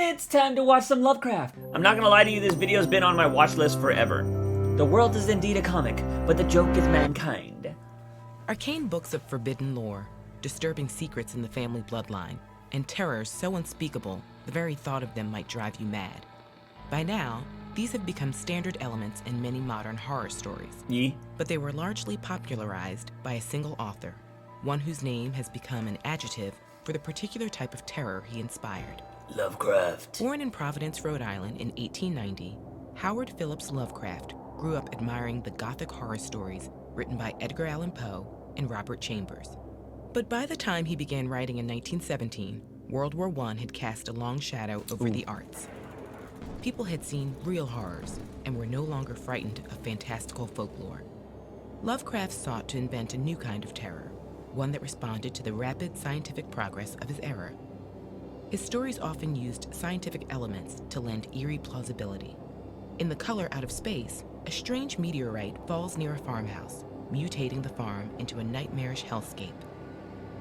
It's time to watch some Lovecraft. I'm not gonna lie to you, this video's been on my watch list forever. The world is indeed a comic, but the joke is mankind. Arcane books of forbidden lore, disturbing secrets in the family bloodline, and terrors so unspeakable, the very thought of them might drive you mad. By now, these have become standard elements in many modern horror stories. But they were largely popularized by a single author, one whose name has become an adjective for the particular type of terror he inspired. Lovecraft. Born in Providence, Rhode Island in 1890, Howard Phillips Lovecraft grew up admiring the Gothic horror stories written by Edgar Allan Poe and Robert Chambers. But by the time he began writing in 1917, World War I had cast a long shadow over the arts. People had seen real horrors and were no longer frightened of fantastical folklore. Lovecraft sought to invent a new kind of terror, one that responded to the rapid scientific progress of his era. His stories often used scientific elements to lend eerie plausibility. In The Color Out of Space, a strange meteorite falls near a farmhouse, mutating the farm into a nightmarish hellscape.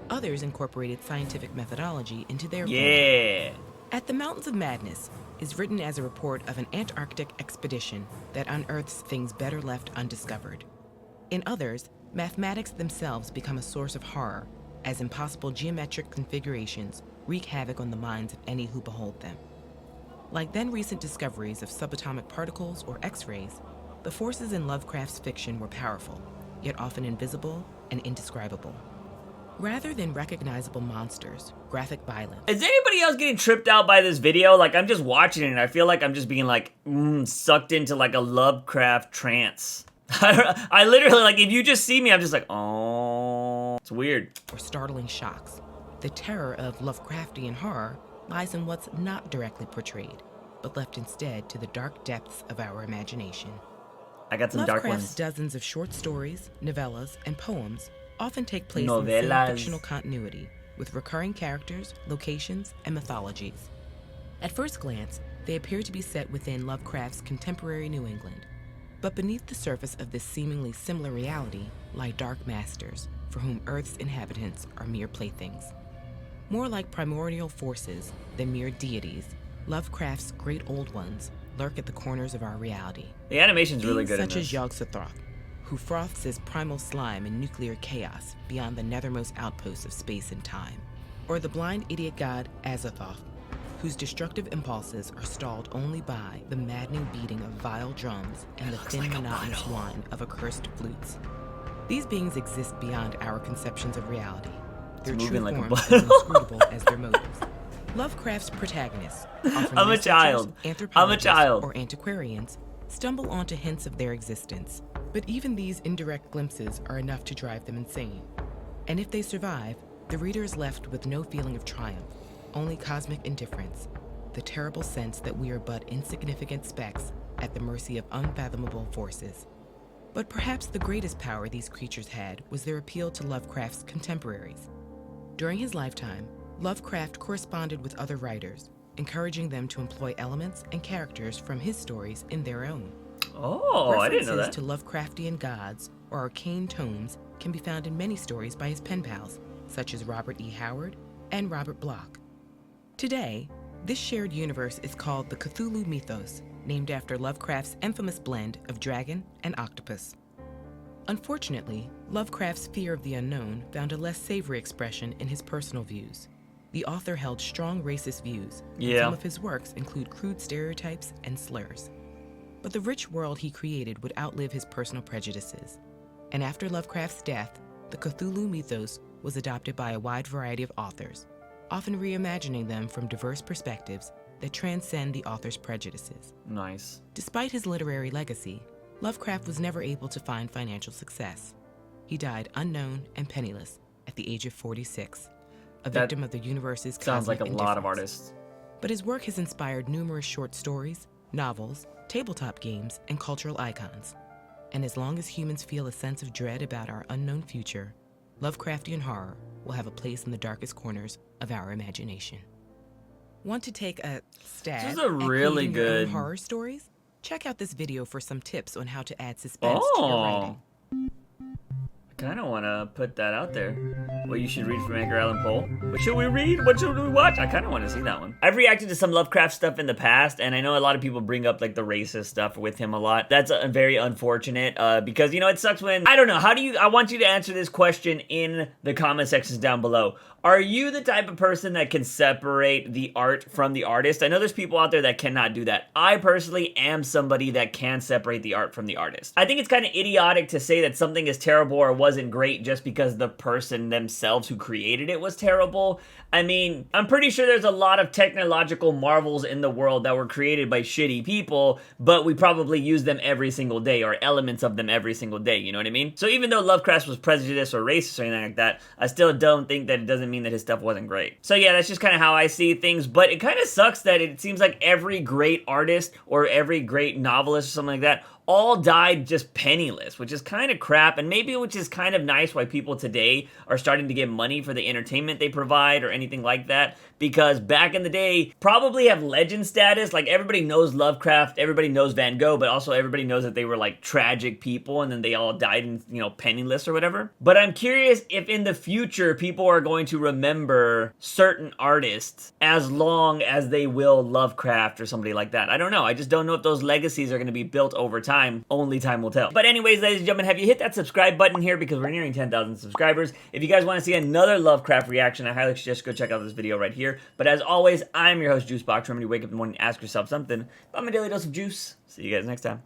Others incorporated scientific methodology into their world. At the Mountains of Madness is written as a report of an Antarctic expedition that unearths things better left undiscovered. In others, mathematics themselves become a source of horror, as impossible geometric configurations wreak havoc on the minds of any who behold them. Like then-recent discoveries of subatomic particles or X-rays, the forces in Lovecraft's fiction were powerful, yet often invisible and indescribable. Rather than recognizable monsters, graphic violence. Is anybody else getting tripped out by this video? Like, I'm just watching it and I feel like I'm just being like, sucked into like a Lovecraft trance. I literally, like, if you just see me, I'm just like, oh, it's weird. Or startling shocks. The terror of Lovecraftian horror lies in what's not directly portrayed, but left instead to the dark depths of our imagination. I got some dark Lovecraft's ones. dozens of short stories, novellas, and poems often take place in the same fictional continuity, with recurring characters, locations, and mythologies. At first glance, they appear to be set within Lovecraft's contemporary New England. But beneath the surface of this seemingly similar reality lie dark masters, for whom Earth's inhabitants are mere playthings. More like primordial forces than mere deities, Lovecraft's great old ones lurk at the corners of our reality. The animation's really good in such this. as Yog-Sothoth, who froths his primal slime in nuclear chaos beyond the nethermost outposts of space and time. Or the blind idiot god Azathoth, whose destructive impulses are stalled only by the maddening beating of vile drums and the thin, monotonous whine of accursed flutes. These beings exist beyond our conceptions of reality. Their true forms as inscrutable as their motives. Lovecraft's protagonists, often I'm a child. or antiquarians, stumble onto hints of their existence. But even these indirect glimpses are enough to drive them insane. And if they survive, the reader is left with no feeling of triumph, only cosmic indifference, the terrible sense that we are but insignificant specks at the mercy of unfathomable forces. But perhaps the greatest power these creatures had was their appeal to Lovecraft's contemporaries. During his lifetime, Lovecraft corresponded with other writers, encouraging them to employ elements and characters from his stories in their own. Oh, I didn't know that. References to Lovecraftian gods or arcane tomes can be found in many stories by his pen pals, such as Robert E. Howard and Robert Bloch. Today, this shared universe is called the Cthulhu mythos, named after Lovecraft's infamous blend of dragon and octopus. Unfortunately, Lovecraft's fear of the unknown found a less savory expression in his personal views. The author held strong racist views, and some of his works include crude stereotypes and slurs. But the rich world he created would outlive his personal prejudices. And after Lovecraft's death, the Cthulhu mythos was adopted by a wide variety of authors, often reimagining them from diverse perspectives that transcend the author's prejudices. Nice. Despite his literary legacy, Lovecraft was never able to find financial success. He died unknown and penniless at the age of 46, a victim of the universe's sounds like a cosmic lot of indifference. artists. But his work has inspired numerous short stories, novels, tabletop games, and cultural icons. And as long as humans feel a sense of dread about our unknown future, Lovecraftian horror will have a place in the darkest corners of our imagination. Want to take a stab This is a really at creating your own good horror stories? Check out this video for some tips on how to add suspense to your writing. I kind of want to put that out there. What you should read from Edgar Allan Poe? What should we read? What should we watch? I kind of want to see that one. I've reacted to some Lovecraft stuff in the past, and I know a lot of people bring up like the racist stuff with him a lot. That's very unfortunate because, you know, it sucks when, I don't know, I want you to answer this question in the comment sections down below. Are you the type of person that can separate the art from the artist? I know there's people out there that cannot do that. I personally am somebody that can separate the art from the artist. I think it's kind of idiotic to say that something is terrible or wasn't great just because the person themselves who created it was terrible. I mean, I'm pretty sure there's a lot of technological marvels in the world that were created by shitty people, but we probably use them every single day, or elements of them every single day, you know what I mean? So even though Lovecraft was prejudiced or racist or anything like that, I still don't think that it doesn't mean that his stuff wasn't great. So yeah, that's just kind of how I see things, but it kind of sucks that it seems like every great artist or every great novelist or something like that all died just penniless, which is kind of crap, and maybe which is kind of nice why people today are starting to get money for the entertainment they provide or anything like that, because back in the day, probably have legend status, like everybody knows Lovecraft, everybody knows Van Gogh, but also everybody knows that they were like tragic people and then they all died in, you know, penniless or whatever. But I'm curious if in the future people are going to remember certain artists as long as they will Lovecraft or somebody like that. I don't know. I just don't know if those legacies are going to be built over time. Only time will tell. But anyways, ladies and gentlemen, have you hit that subscribe button here, because we're nearing 10,000 subscribers. If you guys want to see another Lovecraft reaction, I highly suggest go check out this video right here. But as always, I'm your host, JUICEBOX. Remember to wake up in the morning and ask yourself something about my daily dose of juice. See you guys next time.